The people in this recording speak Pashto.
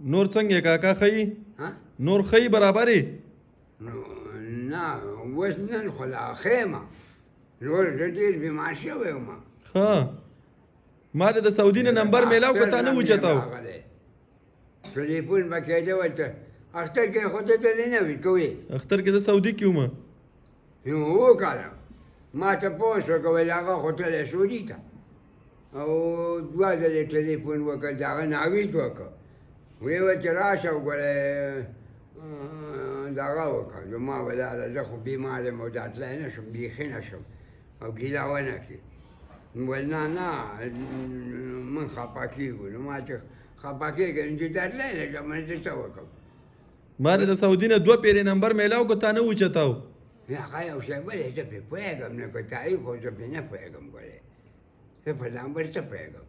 نور څنګه کاکا ښه نور ښه برابرې نه اوس نن خو لا ښه یم نور زه ډېر بیمار شوی یم ها ما د سعودي نه نمبر میلاو که تا نه اوچتاو ټلیفون به کېده ورته اختر کې خو ته تللی نه وي کوې اختر کې زه سعودي کې وم نو وکړه ما تپوس وکړه ویل هغه خو تللی سعودي ته او دوه ځلې ټلیفون وکړ د هغه ناوید وکړه ویې ویل چې راشه وګوره دغه وکړه زما ولاړه زه خو بیمار یم او دا تلی نه شم بیخي نه شم او ګیله ونه کړي ویل نه نه من خفه کېږو نو ما چې خفه کېږم چې دا تلی نه شم زه څه وکړم ما د سعودي نه دوه پیرې نمبر میلاو که تا نه اوچتاو هغه یو شی بلې زه پرې پوهېږم نه که تایي خو زه پرې نه پوهېږم ګورې زه په نمبر څه پوهېږم